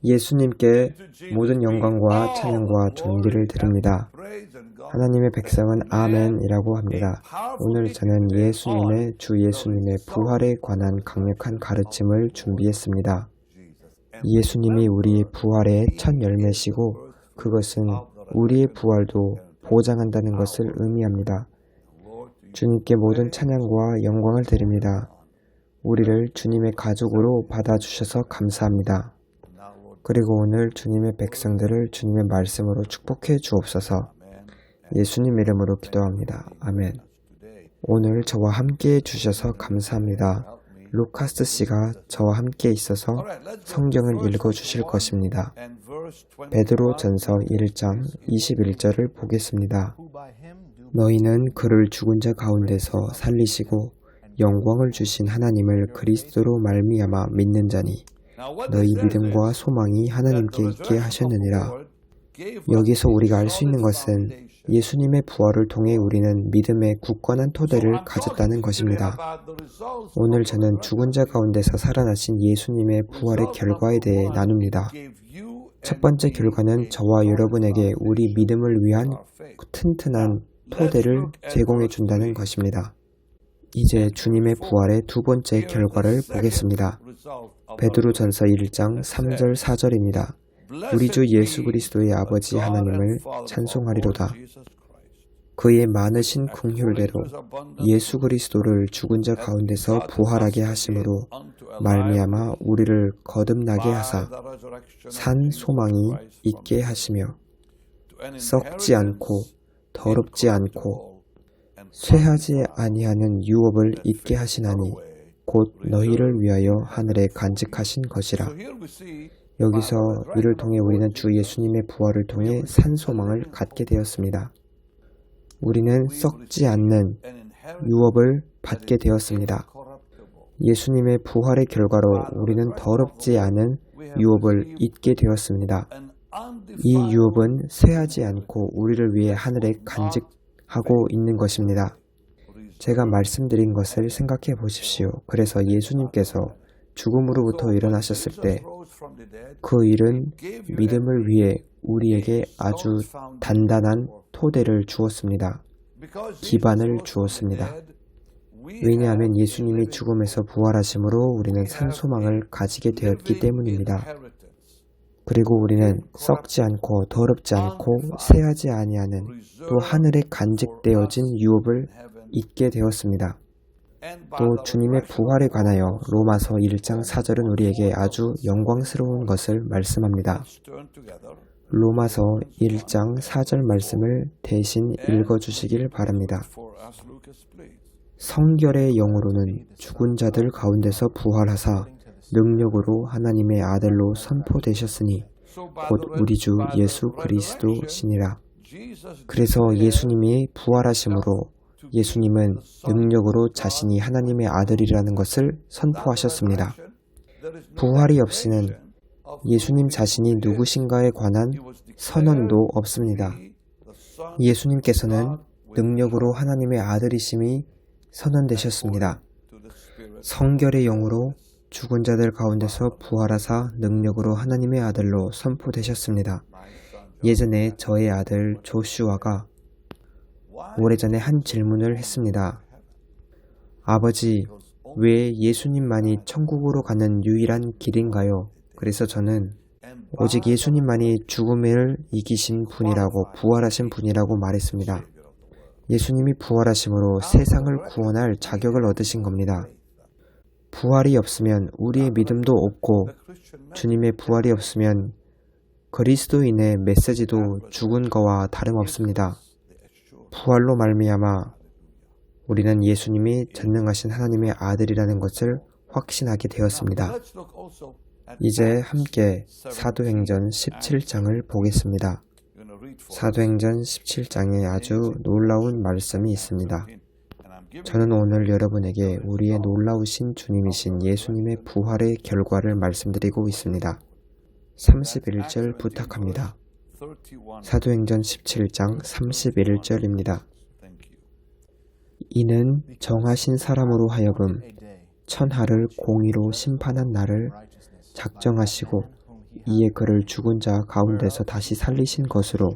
예수님께 모든 영광과 찬양과 존귀를 드립니다. 하나님의 백성은 아멘이라고 합니다. 오늘 저는 예수님의 주 예수님의 부활에 관한 강력한 가르침을 준비했습니다. 예수님이 우리의 부활의 첫 열매시고 그것은 우리의 부활도 보장한다는 것을 의미합니다. 주님께 모든 찬양과 영광을 드립니다. 우리를 주님의 가족으로 받아주셔서 감사합니다. 그리고 오늘 주님의 백성들을 주님의 말씀으로 축복해 주옵소서. 예수님 이름으로 기도합니다. 아멘. 오늘 저와 함께 해주셔서 감사합니다. 루카스 씨가 저와 함께 있어서 성경을 읽어주실 것입니다. 베드로 전서 1장 21절을 보겠습니다. 너희는 그를 죽은 자 가운데서 살리시고 영광을 주신 하나님을 그리스도로 말미암아 믿는 자니 너희 믿음과 소망이 하나님께 있게 하셨느니라. 여기서 우리가 알 수 있는 것은 예수님의 부활을 통해 우리는 믿음의 굳건한 토대를 가졌다는 것입니다. 오늘 저는 죽은 자 가운데서 살아나신 예수님의 부활의 결과에 대해 나눕니다. 첫 번째 결과는 저와 여러분에게 우리 믿음을 위한 튼튼한 토대를 제공해 준다는 것입니다. 이제 주님의 부활의 두 번째 결과를 보겠습니다. 베드로 전서 1장 3절 4절입니다. 우리 주 예수 그리스도의 아버지 하나님을 찬송하리로다. 그의 많으신 긍휼대로 예수 그리스도를 죽은 자 가운데서 부활하게 하심으로 말미암아 우리를 거듭나게 하사 산 소망이 있게 하시며 썩지 않고 더럽지 않고 쇠하지 아니하는 유업을 있게 하시나니 곧 너희를 위하여 하늘에 간직하신 것이라. 여기서 이를 통해 우리는 주 예수님의 부활을 통해 산 소망을 갖게 되었습니다. 우리는 썩지 않는 유업을 받게 되었습니다. 예수님의 부활의 결과로 우리는 더럽지 않은 유업을 잊게 되었습니다. 이 유업은 쇠하지 않고 우리를 위해 하늘에 간직하고 있는 것입니다. 제가 말씀드린 것을 생각해 보십시오. 그래서 예수님께서 죽음으로부터 일어나셨을 때 그 일은 믿음을 위해 우리에게 아주 단단한 토대를 주었습니다. 기반을 주었습니다. 왜냐하면 예수님이 죽음에서 부활하심으로 우리는 산 소망을 가지게 되었기 때문입니다. 그리고 우리는 썩지 않고 더럽지 않고 쇠하지 아니하는 또 하늘에 간직되어진 유업을 잊게 되었습니다. 또 주님의 부활에 관하여 로마서 1장 4절은 우리에게 아주 영광스러운 것을 말씀합니다. 로마서 1장 4절 말씀을 대신 읽어주시길 바랍니다. 성결의 영으로는 죽은 자들 가운데서 부활하사 능력으로 하나님의 아들로 선포되셨으니 곧 우리 주 예수 그리스도시니라. 그래서 예수님이 부활하심으로 예수님은 능력으로 자신이 하나님의 아들이라는 것을 선포하셨습니다. 부활이 없이는 예수님 자신이 누구신가에 관한 선언도 없습니다. 예수님께서는 능력으로 하나님의 아들이심이 선언되셨습니다. 성결의 영으로 죽은 자들 가운데서 부활하사 능력으로 하나님의 아들로 선포되셨습니다. 예전에 저의 아들 조슈아가 오래전에 한 질문을 했습니다. 아버지, 왜 예수님만이 천국으로 가는 유일한 길인가요? 그래서 저는 오직 예수님만이 죽음을 이기신 분이라고 부활하신 분이라고 말했습니다. 예수님이 부활하심으로 세상을 구원할 자격을 얻으신 겁니다. 부활이 없으면 우리의 믿음도 없고 주님의 부활이 없으면 그리스도인의 메시지도 죽은 거와 다름없습니다. 부활로 말미암아 우리는 예수님이 전능하신 하나님의 아들이라는 것을 확신하게 되었습니다. 이제 함께 사도행전 17장을 보겠습니다. 사도행전 17장에 아주 놀라운 말씀이 있습니다. 저는 오늘 여러분에게 우리의 놀라우신 주님이신 예수님의 부활의 결과를 말씀드리고 있습니다. 31절 부탁합니다. 사도행전 17장 31절입니다. 이는 정하신 사람으로 하여금 천하를 공의로 심판한 날을 작정하시고 이에 그를 죽은 자 가운데서 다시 살리신 것으로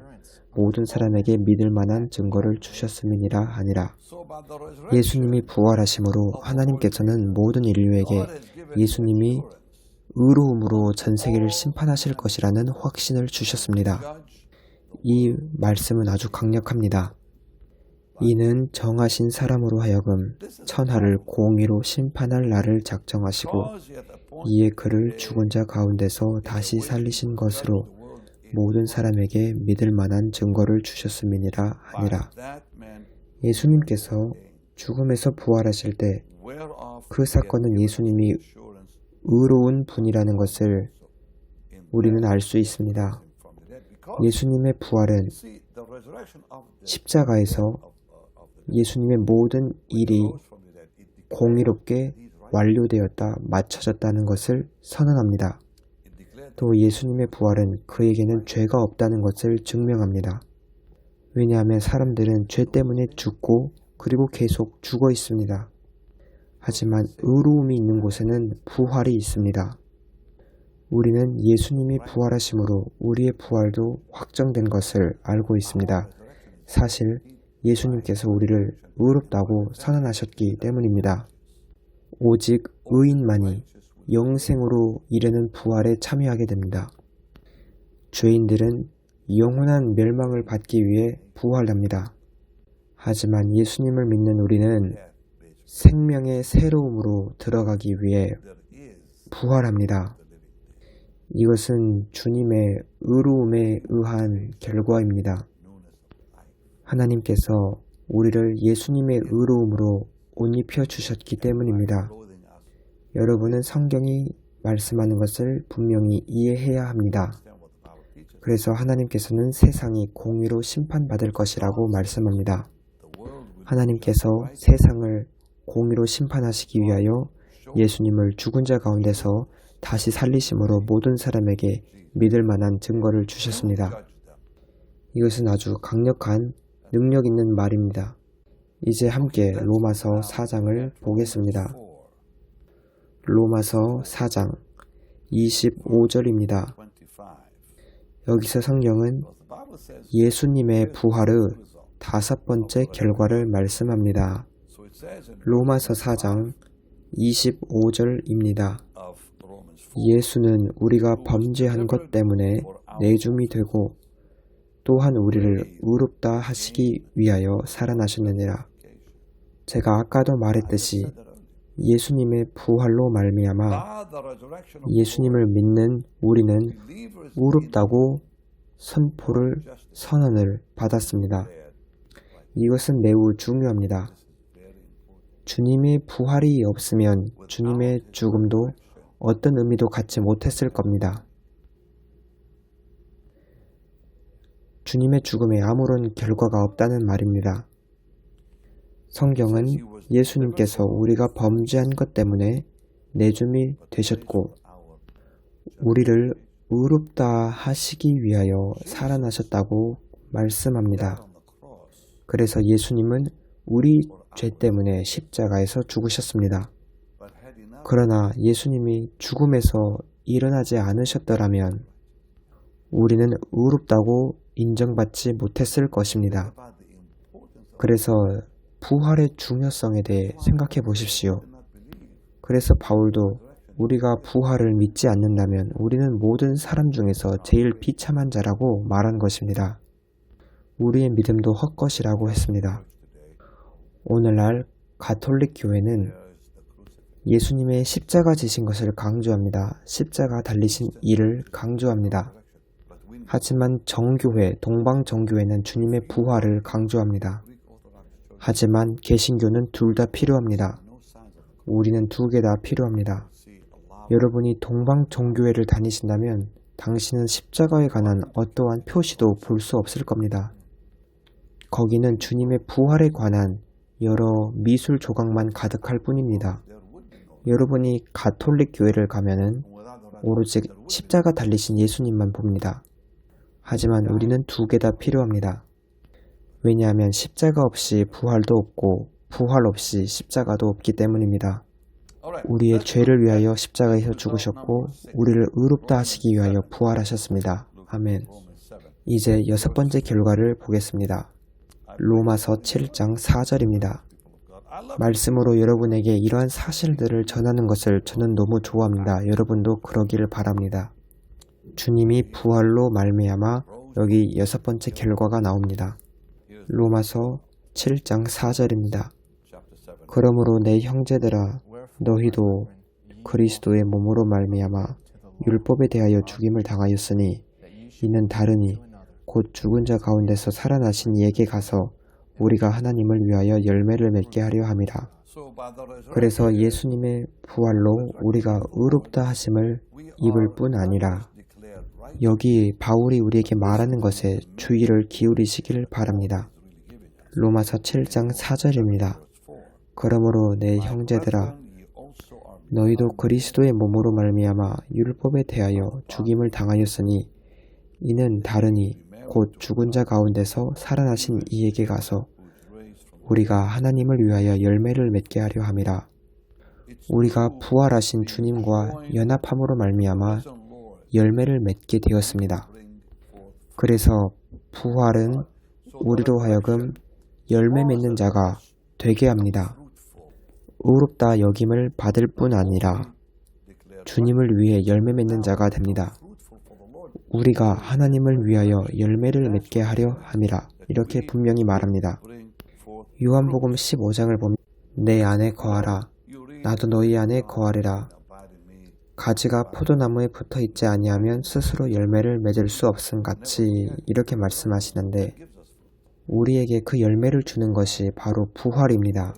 모든 사람에게 믿을 만한 증거를 주셨음이니라 하니라. 예수님이 부활하심으로 하나님께서는 모든 인류에게 예수님이 의로움으로 전 세계를 심판하실 것이라는 확신을 주셨습니다. 이 말씀은 아주 강력합니다. 이는 정하신 사람으로 하여금 천하를 공의로 심판할 날을 작정하시고 이에 그를 죽은 자 가운데서 다시 살리신 것으로 모든 사람에게 믿을 만한 증거를 주셨음이니라 하니라. 예수님께서 죽음에서 부활하실 때 그 사건은 예수님이 의로운 분이라는 것을 우리는 알 수 있습니다. 예수님의 부활은 십자가에서 예수님의 모든 일이 공의롭게 완료되었다, 맞춰졌다는 것을 선언합니다. 또 예수님의 부활은 그에게는 죄가 없다는 것을 증명합니다. 왜냐하면 사람들은 죄 때문에 죽고 그리고 계속 죽어 있습니다. 하지만 의로움이 있는 곳에는 부활이 있습니다. 우리는 예수님이 부활하심으로 우리의 부활도 확정된 것을 알고 있습니다. 사실 예수님께서 우리를 의롭다고 선언하셨기 때문입니다. 오직 의인만이 영생으로 이르는 부활에 참여하게 됩니다. 죄인들은 영원한 멸망을 받기 위해 부활합니다. 하지만 예수님을 믿는 우리는 생명의 새로움으로 들어가기 위해 부활합니다. 이것은 주님의 의로움에 의한 결과입니다. 하나님께서 우리를 예수님의 의로움으로 옷 입혀 주셨기 때문입니다. 여러분은 성경이 말씀하는 것을 분명히 이해해야 합니다. 그래서 하나님께서는 세상이 공의로 심판받을 것이라고 말씀합니다. 하나님께서 세상을 공의로 심판하시기 위하여 예수님을 죽은 자 가운데서 다시 살리심으로 모든 사람에게 믿을 만한 증거를 주셨습니다. 이것은 아주 강력한 능력 있는 말입니다. 이제 함께 로마서 4장을 보겠습니다. 로마서 4장 25절입니다. 여기서 성경은 예수님의 부활의 다섯 번째 결과를 말씀합니다. 로마서 4장 25절입니다. 예수는 우리가 범죄한 것 때문에 내줌이 되고 또한 우리를 의롭다 하시기 위하여 살아나셨느니라. 제가 아까도 말했듯이 예수님의 부활로 말미암아 예수님을 믿는 우리는 의롭다고 선언을 받았습니다. 이것은 매우 중요합니다. 주님의 부활이 없으면 주님의 죽음도 어떤 의미도 갖지 못했을 겁니다. 주님의 죽음에 아무런 결과가 없다는 말입니다. 성경은 예수님께서 우리가 범죄한 것 때문에 내줌이 되셨고 우리를 의롭다 하시기 위하여 살아나셨다고 말씀합니다. 그래서 예수님은 우리 죄 때문에 십자가에서 죽으셨습니다. 그러나 예수님이 죽음에서 일어나지 않으셨더라면 우리는 의롭다고 인정받지 못했을 것입니다. 그래서 부활의 중요성에 대해 생각해 보십시오. 그래서 바울도 우리가 부활을 믿지 않는다면 우리는 모든 사람 중에서 제일 비참한 자라고 말한 것입니다. 우리의 믿음도 헛것이라고 했습니다. 오늘날 가톨릭 교회는 예수님의 십자가 지신 것을 강조합니다. 십자가 달리신 일을 강조합니다. 하지만 정교회, 동방정교회는 주님의 부활을 강조합니다. 하지만 개신교는 둘 다 필요합니다. 우리는 두 개 다 필요합니다. 여러분이 동방정교회를 다니신다면 당신은 십자가에 관한 어떠한 표시도 볼 수 없을 겁니다. 거기는 주님의 부활에 관한 여러 미술 조각만 가득할 뿐입니다. 여러분이 가톨릭 교회를 가면은 오로지 십자가 달리신 예수님만 봅니다. 하지만 우리는 두 개 다 필요합니다. 왜냐하면 십자가 없이 부활도 없고 부활 없이 십자가도 없기 때문입니다. 우리의 죄를 위하여 십자가에서 죽으셨고 우리를 의롭다 하시기 위하여 부활하셨습니다. 아멘. 이제 6번째 결과를 보겠습니다. 로마서 7장 4절입니다. 말씀으로 여러분에게 이러한 사실들을 전하는 것을 저는 너무 좋아합니다. 여러분도 그러기를 바랍니다. 주님이 부활로 말미암아 여기 6번째 결과가 나옵니다. 로마서 7장 4절입니다. 그러므로 내 형제들아 너희도 그리스도의 몸으로 말미암아 율법에 대하여 죽임을 당하였으니 이는 다르니 곧 죽은 자 가운데서 살아나신 이에게 가서 우리가 하나님을 위하여 열매를 맺게 하려 함이라. 그래서 예수님의 부활로 우리가 의롭다 하심을 입을 뿐 아니라 여기 바울이 우리에게 말하는 것에 주의를 기울이시길 바랍니다. 로마서 7장 4절입니다. 그러므로 내 형제들아 너희도 그리스도의 몸으로 말미암아 율법에 대하여 죽임을 당하였으니 이는 다르니 곧 죽은 자 가운데서 살아나신 이에게 가서 우리가 하나님을 위하여 열매를 맺게 하려 함이라. 우리가 부활하신 주님과 연합함으로 말미암아 열매를 맺게 되었습니다. 그래서 부활은 우리로 하여금 열매 맺는 자가 되게 합니다. 의롭다 여김을 받을 뿐 아니라 주님을 위해 열매 맺는 자가 됩니다. 우리가 하나님을 위하여 열매를 맺게 하려 함이라. 이렇게 분명히 말합니다. 요한복음 15장을 보면 내 안에 거하라. 나도 너희 안에 거하리라. 가지가 포도나무에 붙어 있지 아니하면 스스로 열매를 맺을 수 없음 같이 이렇게 말씀하시는데 우리에게 그 열매를 주는 것이 바로 부활입니다.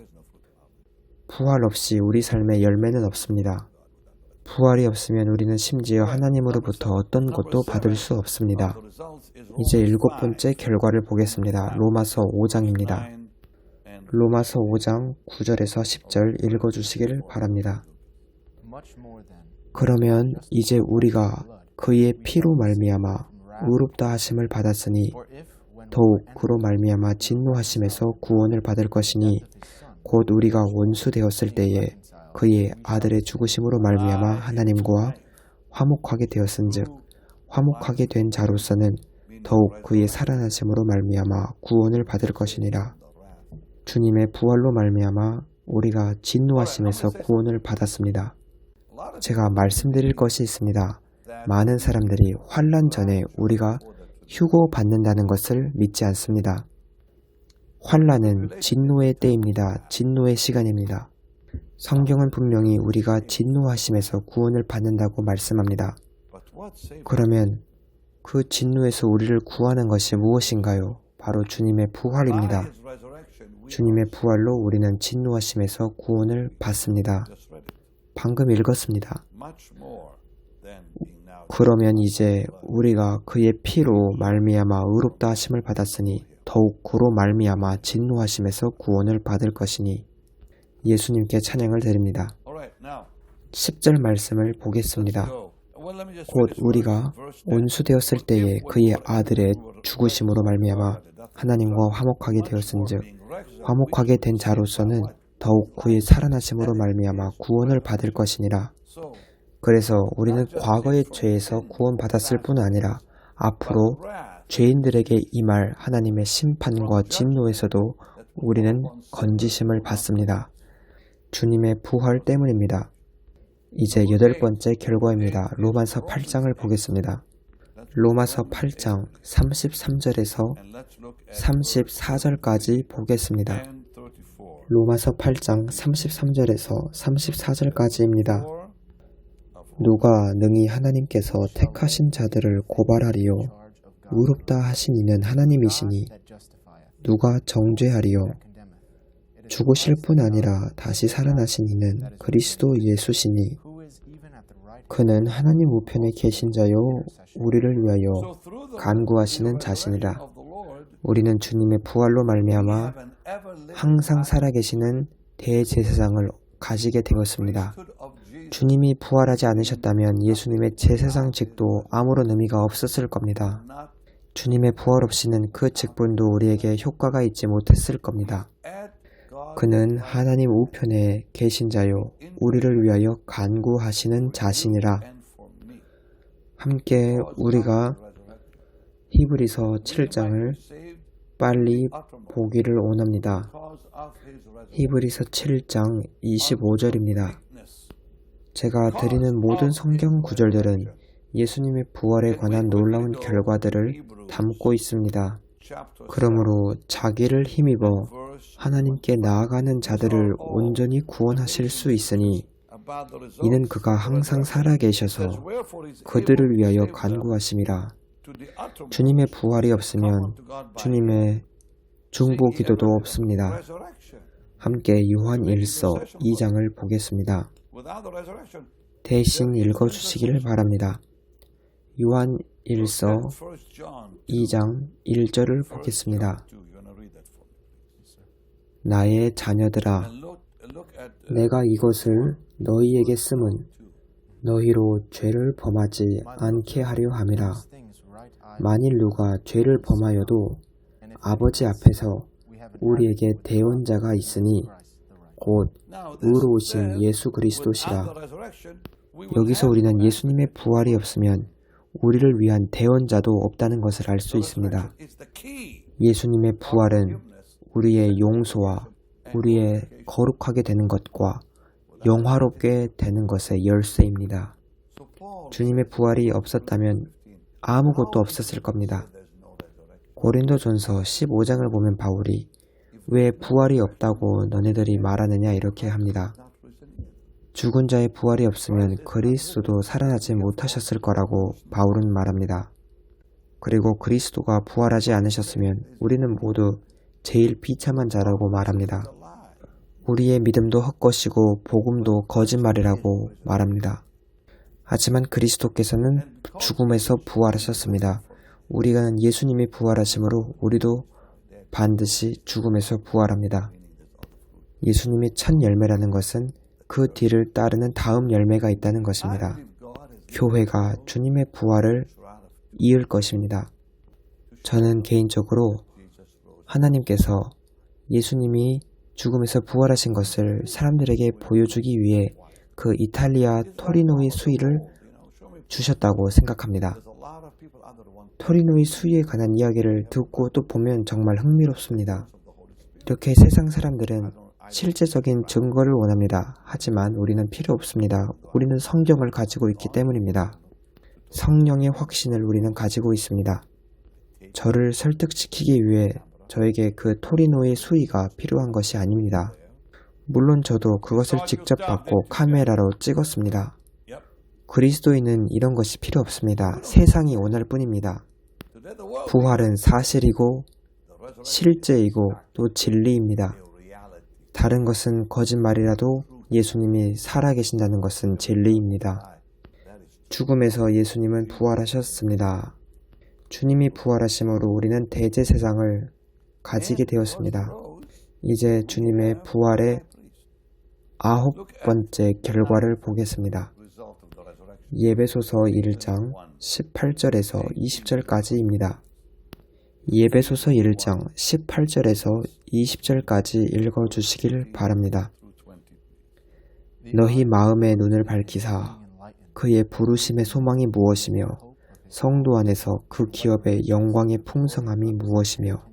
부활 없이 우리 삶에 열매는 없습니다. 부활이 없으면 우리는 심지어 하나님으로부터 어떤 것도 받을 수 없습니다. 이제 7번째 결과를 보겠습니다. 로마서 5장입니다. 로마서 5장 9절에서 10절 읽어주시기를 바랍니다. 그러면 이제 우리가 그의 피로 말미암아 의롭다 하심을 받았으니 더욱 그로 말미암아 진노하심에서 구원을 받을 것이니 곧 우리가 원수 되었을 때에 그의 아들의 죽으심으로 말미암아 하나님과 화목하게 되었은즉 화목하게 된 자로서는 더욱 그의 살아나심으로 말미암아 구원을 받을 것이니라. 주님의 부활로 말미암아 우리가 진노하심에서 구원을 받았습니다. 제가 말씀드릴 것이 있습니다. 많은 사람들이 환난 전에 우리가 휴고받는다는 것을 믿지 않습니다. 환난은 진노의 때입니다. 진노의 시간입니다. 성경은 분명히 우리가 진노하심에서 구원을 받는다고 말씀합니다. 그러면 그 진노에서 우리를 구하는 것이 무엇인가요? 바로 주님의 부활입니다. 주님의 부활로 우리는 진노하심에서 구원을 받습니다. 방금 읽었습니다. 그러면 이제 우리가 그의 피로 말미암아 의롭다 하심을 받았으니 더욱 그로 말미암아 진노하심에서 구원을 받을 것이니 예수님께 찬양을 드립니다. 10절 말씀을 보겠습니다. 곧 우리가 원수되었을 때에 그의 아들의 죽으심으로 말미암아 하나님과 화목하게 되었은즉 화목하게 된 자로서는 더욱 그의 살아나심으로 말미암아 구원을 받을 것이니라. 그래서 우리는 과거의 죄에서 구원받았을 뿐 아니라 앞으로 죄인들에게 임할 하나님의 심판과 진노에서도 우리는 건지심을 받습니다. 주님의 부활 때문입니다. 이제 8번째 결과입니다. 로마서 8장을 보겠습니다. 로마서 8장 33절에서 34절까지 보겠습니다. 로마서 8장 33절에서 34절까지입니다. 누가 능히 하나님께서 택하신 자들을 고발하리요? 의롭다 하신 이는 하나님이시니 누가 정죄하리요? 죽으실 뿐 아니라 다시 살아나신 이는 그리스도 예수시니 그는 하나님 우편에 계신 자요 우리를 위하여 간구하시는 자신이라. 우리는 주님의 부활로 말미암아 항상 살아계시는 대제사장을 가지게 되었습니다. 주님이 부활하지 않으셨다면 예수님의 제사장직도 아무런 의미가 없었을 겁니다. 주님의 부활 없이는 그 직분도 우리에게 효과가 있지 못했을 겁니다. 그는 하나님 우편에 계신 자요 우리를 위하여 간구하시는 자시니라. 함께 우리가 히브리서 7장을 빨리 보기를 원합니다. 히브리서 7장 25절입니다. 제가 드리는 모든 성경 구절들은 예수님의 부활에 관한 놀라운 결과들을 담고 있습니다. 그러므로 자기를 힘입어 하나님께 나아가는 자들을 온전히 구원하실 수 있으니 이는 그가 항상 살아계셔서 그들을 위하여 간구하심이라. 주님의 부활이 없으면 주님의 중보 기도도 없습니다. 함께 요한 1서 2장을 보겠습니다. 대신 읽어주시기를 바랍니다. 요한 1서 2장 1절을 보겠습니다. 나의 자녀들아, 내가 이것을 너희에게 쓰면 너희로 죄를 범하지 않게 하려 함이라. 만일 누가 죄를 범하여도 아버지 앞에서 우리에게 대언자가 있으니 곧 의로우신 예수 그리스도시라. 여기서 우리는 예수님의 부활이 없으면 우리를 위한 대언자도 없다는 것을 알 수 있습니다. 예수님의 부활은 우리의 용서와 우리의 거룩하게 되는 것과 영화롭게 되는 것의 열쇠입니다. 주님의 부활이 없었다면 아무것도 없었을 겁니다. 고린도전서 15장을 보면 바울이 왜 부활이 없다고 너네들이 말하느냐 이렇게 합니다. 죽은 자의 부활이 없으면 그리스도도 살아나지 못하셨을 거라고 바울은 말합니다. 그리고 그리스도가 부활하지 않으셨으면 우리는 모두 제일 비참한 자라고 말합니다. 우리의 믿음도 헛것이고 복음도 거짓말이라고 말합니다. 하지만 그리스도께서는 죽음에서 부활하셨습니다. 우리가 예수님이 부활하심으로 우리도 반드시 죽음에서 부활합니다. 예수님이 첫 열매라는 것은 그 뒤를 따르는 다음 열매가 있다는 것입니다. 교회가 주님의 부활을 이을 것입니다. 저는 개인적으로 하나님께서 예수님이 죽음에서 부활하신 것을 사람들에게 보여주기 위해 그 이탈리아 토리노의 수위를 주셨다고 생각합니다. 토리노의 수위에 관한 이야기를 듣고 또 보면 정말 흥미롭습니다. 이렇게 세상 사람들은 실제적인 증거를 원합니다. 하지만 우리는 필요 없습니다. 우리는 성경을 가지고 있기 때문입니다. 성령의 확신을 우리는 가지고 있습니다. 저를 설득시키기 위해 저에게 그 토리노의 수위가 필요한 것이 아닙니다. 물론 저도 그것을 직접 받고 카메라로 찍었습니다. 그리스도인은 이런 것이 필요 없습니다. 세상이 원할 뿐입니다. 부활은 사실이고 실제이고 또 진리입니다. 다른 것은 거짓말이라도 예수님이 살아계신다는 것은 진리입니다. 죽음에서 예수님은 부활하셨습니다. 주님이 부활하심으로 우리는 대제사장을 가지게 되었습니다. 이제 주님의 부활의 9번째 결과를 보겠습니다. 예배소서 1장 18절에서 20절까지입니다. 예배소서 1장 18절에서 20절까지 읽어주시길 바랍니다. 너희 마음의 눈을 밝히사 그의 부르심의 소망이 무엇이며 성도 안에서 그 기업의 영광의 풍성함이 무엇이며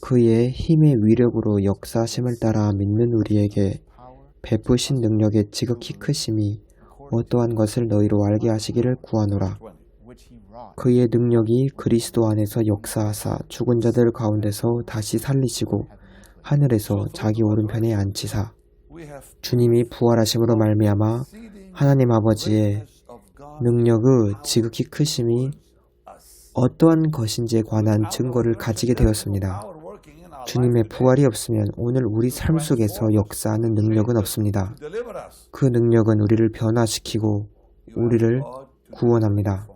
그의 힘의 위력으로 역사심을 따라 믿는 우리에게 베푸신 능력의 지극히 크심이 어떠한 것을 너희로 알게 하시기를 구하노라. 그의 능력이 그리스도 안에서 역사하사 죽은 자들 가운데서 다시 살리시고 하늘에서 자기 오른편에 앉히사 주님이 부활하심으로 말미암아 하나님 아버지의 능력의 지극히 크심이 어떠한 것인지에 관한 증거를 가지게 되었습니다. 주님의 부활이 없으면 오늘 우리 삶 속에서 역사하는 능력은 없습니다. 그 능력은 우리를 변화시키고 우리를 구원합니다.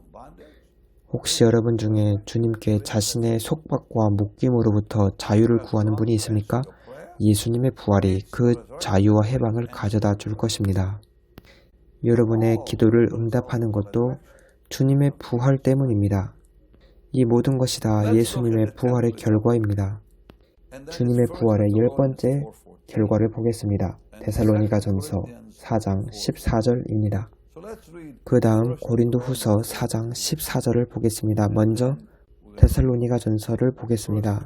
혹시 여러분 중에 주님께 자신의 속박과 묶임으로부터 자유를 구하는 분이 있습니까? 예수님의 부활이 그 자유와 해방을 가져다 줄 것입니다. 여러분의 기도를 응답하는 것도 주님의 부활 때문입니다. 이 모든 것이 다 예수님의 부활의 결과입니다. 주님의 부활의 10번째 결과를 보겠습니다. 데살로니가전서 4장 14절입니다. 그 다음 고린도후서 4장 14절을 보겠습니다. 먼저 데살로니가전서를 보겠습니다.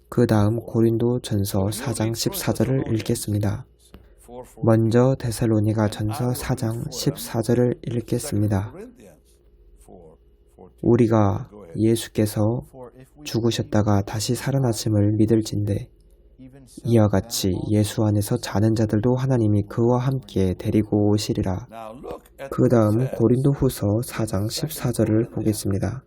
그 다음 고린도전서 4장 14절을 읽겠습니다. 먼저 데살로니가전서 4장 14절을 읽겠습니다. 우리가 예수께서 죽으셨다가 다시 살아나심을 믿을진대 이와 같이 예수 안에서 자는 자들도 하나님이 그와 함께 데리고 오시리라. 그 다음 고린도후서 4장 14절을 보겠습니다.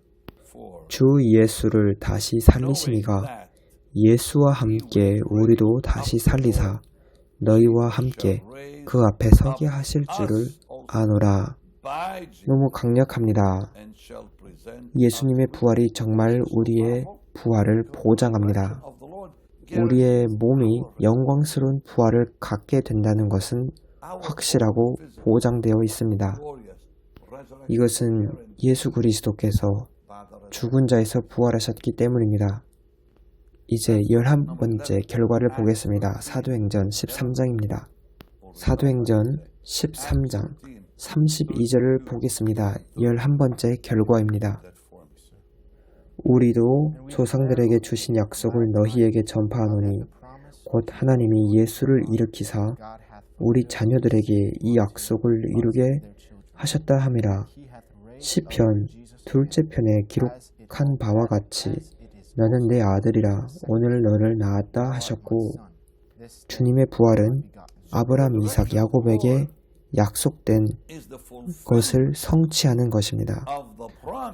주 예수를 다시 살리시니가 예수와 함께 우리도 다시 살리사 너희와 함께 그 앞에 서게 하실 줄을 아노라. 너무 강력합니다. 예수님의 부활이 정말 우리의 부활을 보장합니다. 우리의 몸이 영광스러운 부활을 갖게 된다는 것은 확실하고 보장되어 있습니다. 이것은 예수 그리스도께서 죽은 자에서 부활하셨기 때문입니다. 이제 11번째 결과를 보겠습니다. 사도행전 13장입니다. 사도행전 13장 32절을 보겠습니다. 11번째 결과입니다. 우리도 조상들에게 주신 약속을 너희에게 전파하노니 곧 하나님이 예수를 일으키사 우리 자녀들에게 이 약속을 이루게 하셨다 함이라. 시편 둘째 편에 기록한 바와 같이 너는 내 아들이라 오늘 너를 낳았다 하셨고 주님의 부활은 아브라함, 이삭, 야곱에게 약속된 것을 성취하는 것입니다.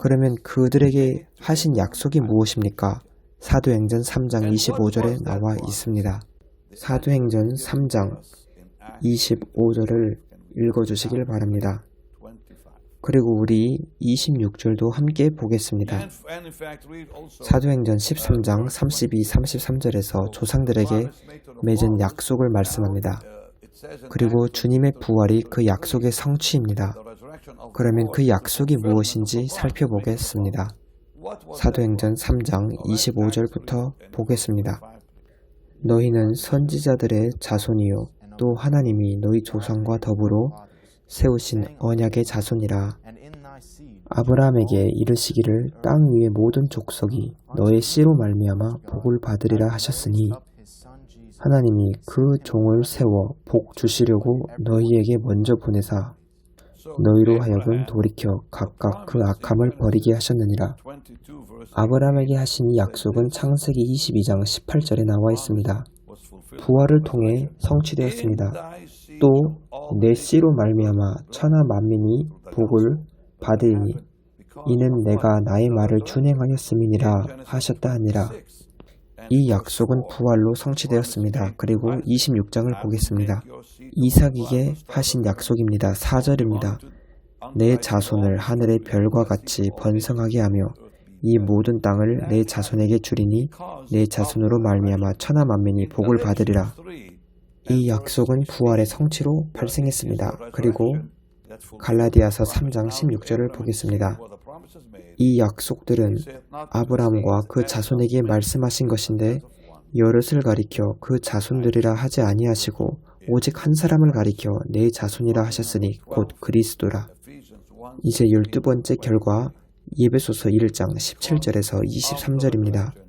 그러면 그들에게 하신 약속이 무엇입니까? 사도행전 3장 25절에 나와 있습니다. 사도행전 3장 25절을 읽어주시길 바랍니다. 그리고 우리 26절도 함께 보겠습니다. 사도행전 13장 32, 33절에서 조상들에게 맺은 약속을 말씀합니다. 그리고 주님의 부활이 그 약속의 성취입니다. 그러면 그 약속이 무엇인지 살펴보겠습니다. 사도행전 3장 25절부터 보겠습니다. 너희는 선지자들의 자손이요 또 하나님이 너희 조상과 더불어 세우신 언약의 자손이라. 아브라함에게 이르시기를 땅 위의 모든 족속이 너의 씨로 말미암아 복을 받으리라 하셨으니 하나님이 그 종을 세워 복 주시려고 너희에게 먼저 보내사 너희로 하여금 돌이켜 각각 그 악함을 버리게 하셨느니라. 아브라함에게 하신 이 약속은 창세기 22장 18절에 나와 있습니다. 부활을 통해 성취되었습니다. 또 내 씨로 말미암아 천하 만민이 복을 받으리니 이는 내가 나의 말을 준행하였음이니라 하셨다 하니라. 이 약속은 부활로 성취되었습니다. 그리고 26장을 보겠습니다. 이삭에게 하신 약속입니다. 4절입니다. 내 자손을 하늘의 별과 같이 번성하게 하며 이 모든 땅을 내 자손에게 주리니 내 자손으로 말미암아 천하 만민이 복을 받으리라. 이 약속은 부활의 성취로 발생했습니다. 그리고 갈라디아서 3장 16절을 보겠습니다. 이 약속들은 아브라함과 그 자손에게 말씀하신 것인데 여럿을 가리켜 그 자손들이라 하지 아니하시고 오직 한 사람을 가리켜 내 자손이라 하셨으니 곧 그리스도라. 이제 12번째 결과 에베소서 1장 17절에서 23절입니다.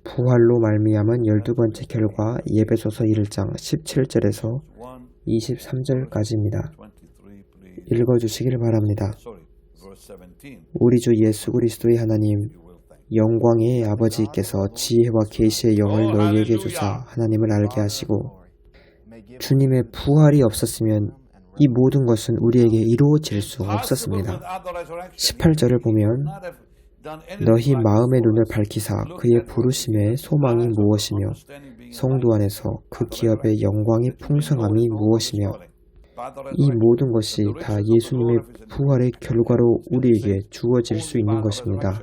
부활로 말미암은 12번째 결과 에베소서 1장 17절에서 23절까지입니다. 읽어주시길 바랍니다. 우리 주 예수 그리스도의 하나님, 영광의 아버지께서 지혜와 계시의 영을 너희에게 주사 하나님을 알게 하시고 주님의 부활이 없었으면 이 모든 것은 우리에게 이루어질 수 없었습니다. 18절을 보면 너희 마음의 눈을 밝히사 그의 부르심의 소망이 무엇이며 성도 안에서 그 기업의 영광의 풍성함이 무엇이며 이 모든 것이 다 예수님의 부활의 결과로 우리에게 주어질 수 있는 것입니다.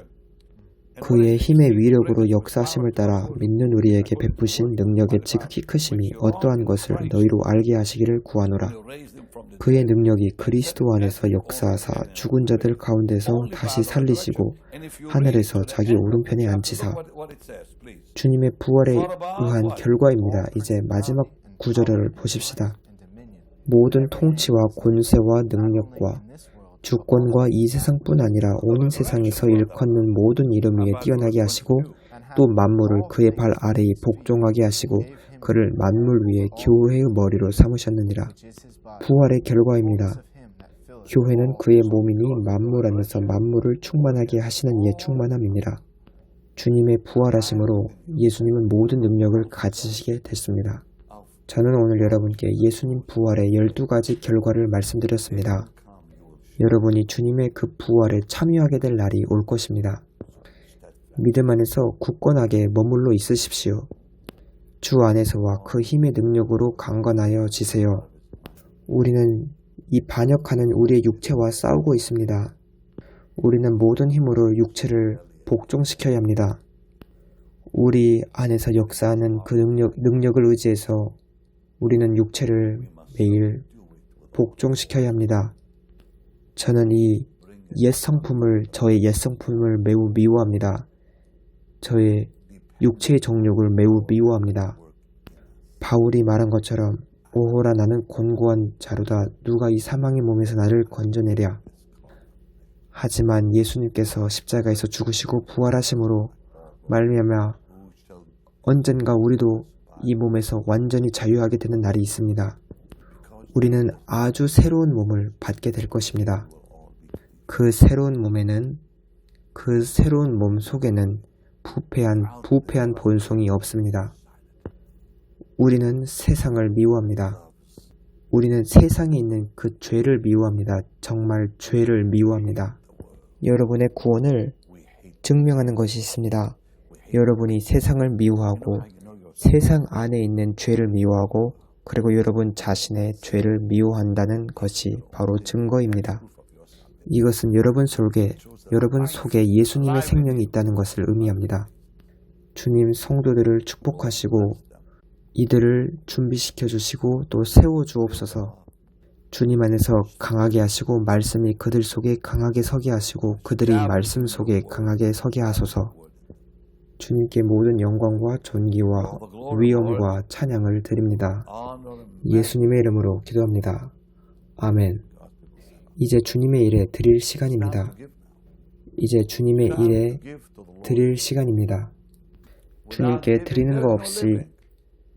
그의 힘의 위력으로 역사하심을 따라 믿는 우리에게 베푸신 능력의 지극히 크심이 어떠한 것을 너희로 알게 하시기를 구하노라. 그의 능력이 그리스도 안에서 역사하사 죽은 자들 가운데서 다시 살리시고 하늘에서 자기 오른편에 앉히사. 주님의 부활에 의한 결과입니다. 이제 마지막 9절을 보십시다. 모든 통치와 권세와 능력과 주권과 이 세상뿐 아니라 온 세상에서 일컫는 모든 이름 위에 뛰어나게 하시고 또 만물을 그의 발 아래에 복종하게 하시고 그를 만물 위에 교회의 머리로 삼으셨느니라. 부활의 결과입니다. 교회는 그의 몸이니 만물 안에서 만물을 충만하게 하시는 이의 충만함이니라. 주님의 부활하심으로 예수님은 모든 능력을 가지시게 됐습니다. 저는 오늘 여러분께 예수님 부활의 12가지 결과를 말씀드렸습니다. 여러분이 주님의 그 부활에 참여하게 될 날이 올 것입니다. 믿음 안에서 굳건하게 머물러 있으십시오. 주 안에서와 그 힘의 능력으로 강건하여 지세요. 우리는 이 반역하는 우리의 육체와 싸우고 있습니다. 우리는 모든 힘으로 육체를 복종시켜야 합니다. 우리 안에서 역사하는 그 능력을 의지해서 우리는 육체를 매일 복종시켜야 합니다. 저는 저의 옛 성품을 매우 미워합니다. 저의 육체의 정욕을 매우 미워합니다. 바울이 말한 것처럼 오호라 나는 곤고한 자루다. 누가 이 사망의 몸에서 나를 건져내랴. 하지만 예수님께서 십자가에서 죽으시고 부활하심으로 말미암아 언젠가 우리도 이 몸에서 완전히 자유하게 되는 날이 있습니다. 우리는 아주 새로운 몸을 받게 될 것입니다. 그 새로운 몸 속에는 부패한 본성이 없습니다. 우리는 세상을 미워합니다. 우리는 세상에 있는 그 죄를 미워합니다. 정말 죄를 미워합니다. 여러분의 구원을 증명하는 것이 있습니다. 여러분이 세상을 미워하고 세상 안에 있는 죄를 미워하고 그리고 여러분 자신의 죄를 미워한다는 것이 바로 증거입니다. 이것은 여러분 속에 예수님의 생명이 있다는 것을 의미합니다. 주님 성도들을 축복하시고 이들을 준비시켜 주시고 또 세워 주옵소서. 주님 안에서 강하게 하시고 말씀이 그들 속에 강하게 서게 하시고 그들이 말씀 속에 강하게 서게 하소서. 주님께 모든 영광과 존귀와 위엄과 찬양을 드립니다. 예수님의 이름으로 기도합니다. 아멘. 이제 주님의 일에 드릴 시간입니다. 주님께 드리는 거 없이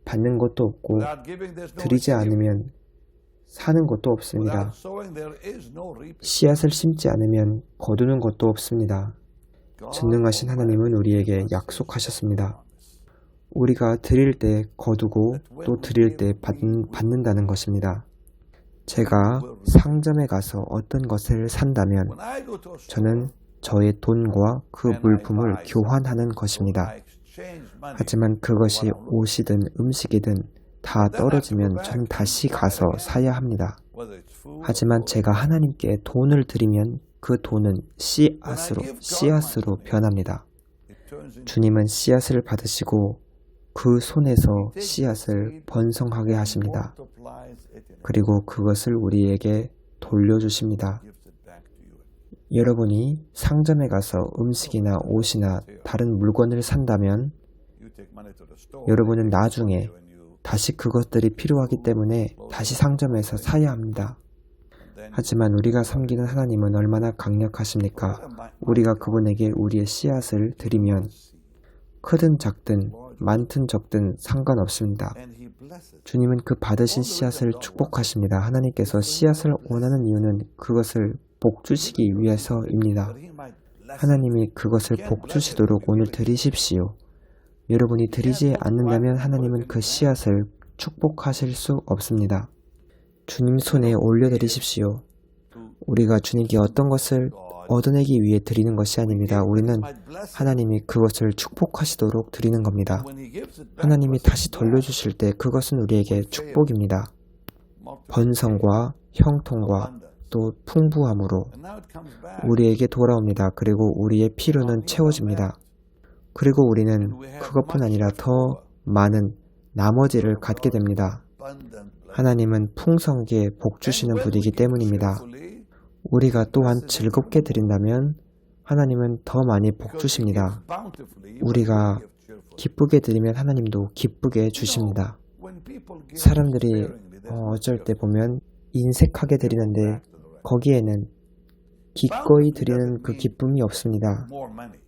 받는 것도 없고 드리지 않으면 사는 것도 없습니다. 씨앗을 심지 않으면 거두는 것도 없습니다. 전능하신 하나님은 우리에게 약속하셨습니다. 우리가 드릴 때 거두고 또 드릴 때 받는다는 것입니다. 제가 상점에 가서 어떤 것을 산다면 저는 저의 돈과 그 물품을 교환하는 것입니다. 하지만 그것이 옷이든 음식이든 다 떨어지면 저는 다시 가서 사야 합니다. 하지만 제가 하나님께 돈을 드리면 그 돈은 씨앗으로 변합니다. 주님은 씨앗을 받으시고 그 손에서 씨앗을 번성하게 하십니다. 그리고 그것을 우리에게 돌려주십니다. 여러분이 상점에 가서 음식이나 옷이나 다른 물건을 산다면 여러분은 나중에 다시 그것들이 필요하기 때문에 다시 상점에서 사야 합니다. 하지만 우리가 섬기는 하나님은 얼마나 강력하십니까? 우리가 그분에게 우리의 씨앗을 드리면 크든 작든 많든 적든 상관없습니다. 주님은 그 받으신 씨앗을 축복하십니다. 하나님께서 씨앗을 원하는 이유는 그것을 복주시기 위해서입니다. 하나님이 그것을 복주시도록 오늘 드리십시오. 여러분이 드리지 않는다면 하나님은 그 씨앗을 축복하실 수 없습니다. 주님 손에 올려드리십시오. 우리가 주님께 어떤 것을 얻어내기 위해 드리는 것이 아닙니다. 우리는 하나님이 그것을 축복하시도록 드리는 겁니다. 하나님이 다시 돌려주실 때 그것은 우리에게 축복입니다. 번성과 형통과 또 풍부함으로 우리에게 돌아옵니다. 그리고 우리의 필요는 채워집니다. 그리고 우리는 그것뿐 아니라 더 많은 나머지를 갖게 됩니다. 하나님은 풍성하게 복 주시는 분이기 때문입니다. 우리가 또한 즐겁게 드린다면 하나님은 더 많이 복 주십니다. 우리가 기쁘게 드리면 하나님도 기쁘게 주십니다. 사람들이 어쩔 때 보면 인색하게 드리는데 거기에는 기꺼이 드리는 그 기쁨이 없습니다.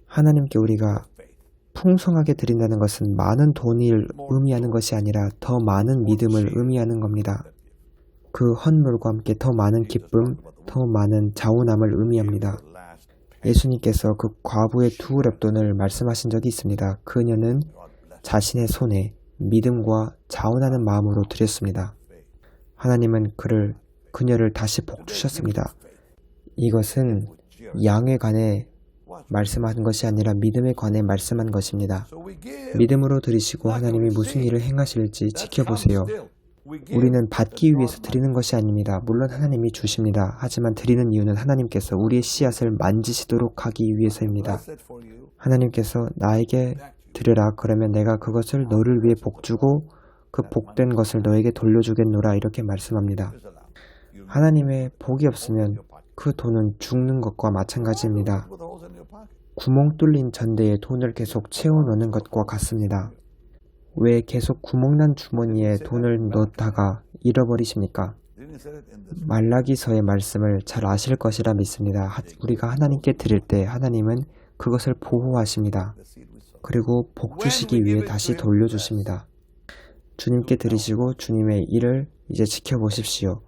하나님께 우리가 풍성하게 드린다는 것은 많은 돈을 의미하는 것이 아니라 더 많은 믿음을 의미하는 겁니다. 그 헌물과 함께 더 많은 기쁨, 더 많은 자원함을 의미합니다. 예수님께서 그 과부의 2렙돈을 말씀하신 적이 있습니다. 그녀는 자신의 손에 믿음과 자원하는 마음으로 드렸습니다. 하나님은 그녀를 다시 복 주셨습니다. 이것은 양에 관해 말씀하는 것이 아니라 믿음에 관해 말씀한 것입니다. 믿음으로 드리시고 하나님이 무슨 일을 행하실지 지켜보세요. 우리는 받기 위해서 드리는 것이 아닙니다. 물론 하나님이 주십니다. 하지만 드리는 이유는 하나님께서 우리의 씨앗을 만지시도록 하기 위해서입니다. 하나님께서 나에게 드려라. 그러면 내가 그것을 너를 위해 복주고 그 복된 것을 너에게 돌려주겠노라. 이렇게 말씀합니다. 하나님의 복이 없으면 그 돈은 죽는 것과 마찬가지입니다. 구멍 뚫린 전대에 돈을 계속 채워넣는 것과 같습니다. 왜 계속 구멍난 주머니에 돈을 넣다가 잃어버리십니까? 말라기서의 말씀을 잘 아실 것이라 믿습니다. 우리가 하나님께 드릴 때 하나님은 그것을 보호하십니다. 그리고 복 주시기 위해 다시 돌려주십니다. 주님께 드리시고 주님의 일을 이제 지켜보십시오.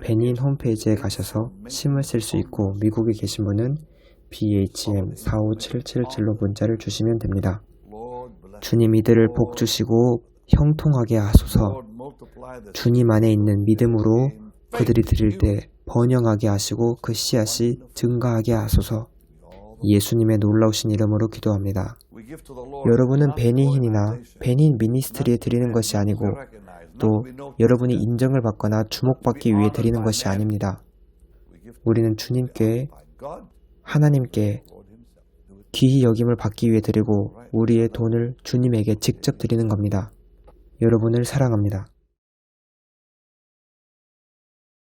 베닌 홈페이지에 가셔서 심을 쓸 수 있고 미국에 계신 분은 BHM45777로 문자를 주시면 됩니다. 주님 이들을 복 주시고 형통하게 하소서. 주님 안에 있는 믿음으로 그들이 드릴 때 번영하게 하시고 그 씨앗이 증가하게 하소서. 예수님의 놀라우신 이름으로 기도합니다. 여러분은 베니힌이나 베닌 미니스트리에 드리는 것이 아니고 또 여러분이 인정을 받거나 주목받기 위해 드리는 것이 아닙니다. 우리는 주님께 하나님께 귀히 여김을 받기 위해 드리고 우리의 돈을 주님에게 직접 드리는 겁니다. 여러분을 사랑합니다.